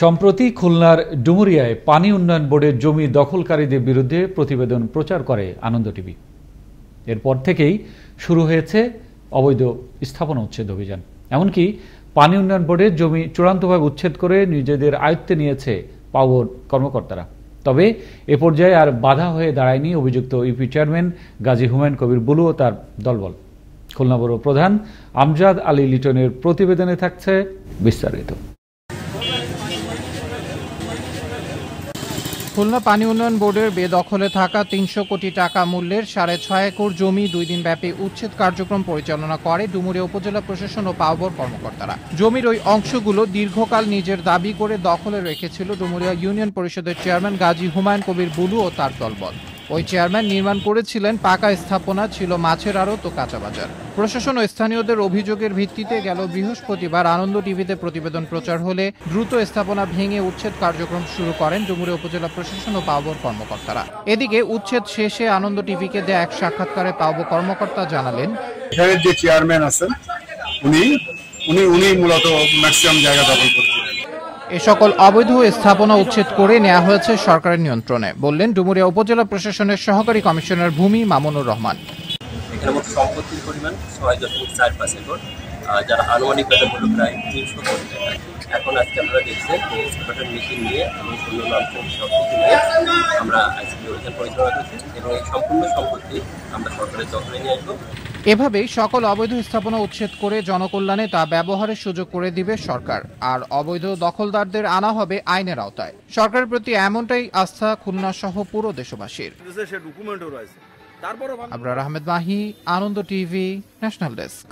সম্প্রতি খুলনার ডুমুরিয়ায় পানি উন্নয়ন বোর্ডের জমি দখলকারীদের বিরুদ্ধে প্রতিবেদন প্রচার করে আনন্দ টিভি। এরপর থেকেই শুরু হয়েছে অবৈধ স্থাপনা উচ্ছেদ অভিযান। এমনকি পানি উন্নয়ন বোর্ডের জমি চূড়ান্তভাবে উচ্ছেদ করে নিজেদের আয়ত্তে নিয়েছে পাওয়ার কর্মকর্তারা। তবে এ পর্যায়ে আর বাধা হয়ে দাঁড়ায়নি অভিযুক্ত UP chairman Gazi Humayun Kabir blue ও তার দলবল। খুলনা ব্যুরো প্রধান আমজাদ আলী লিটনের প্রতিবেদনে থাকছে বিস্তারিত। খুলনা পানি উন্নয়ন বোর্ডের বেদখলে থাকা ৩০০ কোটি টাকা মূল্যের ৬.৫ একর জমি ২ দিনব্যাপী উচ্ছেদ কার্যক্রম পরিচালনা করে ডুমুরিয়া উপজেলা প্রশাসন ও পাওয়ার কর্মকর্তারা। জমির ওই অংশগুলো দীর্ঘকাল নিজের দাবি করে দখলে রেখেছিল ডুমুরিয়া ইউনিয়ন পরিষদের চেয়ারম্যান গাজী হুমায়ুন কবির বুলু ও তার দলবল। ওই চেয়ারম্যান নির্মাণ করেছিলেন পাকা স্থাপনা, ছিল মাছের আড়ত ও কাঁচা বাজার। প্রশাসন ও স্থানীয়দের অভিযোগের ভিত্তিতে গেল বৃহস্পতিবার আনন্দ টিভিতে প্রতিবেদন প্রচার হলে দ্রুত স্থাপনা ভেঙে উচ্ছেদ কার্যক্রম শুরু করেন ডুমুরিয়া উপজেলা প্রশাসন ও পাওয়ার কর্মকর্তারা। এদিকে উচ্ছেদ শেষে আনন্দ টিভিকে দেয়া এক সাক্ষাৎকারে পাওয়ার কর্মকর্তা জানালেন, এখানে যে চেয়ারম্যান আছেন উনি মূলত ম্যাক্সিমাম জায়গা দখল করছেন। এ সকল অবৈধ স্থাপনা উচ্ছেদ করে নেওয়া হয়েছে সরকারের নিয়ন্ত্রণে, বললেন ডুমুরিয়া উপজেলা প্রশাসনের সহকারী কমিশনার ভূমি মামুনুর রহমান। এখানে মোট সম্পত্তির পরিমাণ ৬.৪৫ একর, যারা আনুমানিকভাবে হলো প্রায় ৩০০ কোটি টাকা। এখন আজকে আপনারা দেখছেন ছোটখাটো মিটিং নিয়ে এবং সুন্দর মানুষের সম্পত্তি নিয়ে আমরা আজকে অভিযান পরিচালনা করছি এবং এই সম্পূর্ণ সম্পত্তি আমরা সরকারের দখলে নিয়ে আসবো। এভাবেই সকল অবৈধ স্থাপনা উচ্ছেদ করে জনকল্যাণে তা ব্যবহারের সুযোগ করে দিবে সরকার, আর অবৈধ দখলদারদের আনা হবে আইনের আওতায়। সরকারের প্রতি এমনটাই আস্থা খুলনা সহ পুরো দেশবাসীর। ডকুমেন্টও রয়েছে। আবরার আহমেদ মাহি, আনন্দ টিভি, ন্যাশনাল ডেস্ক।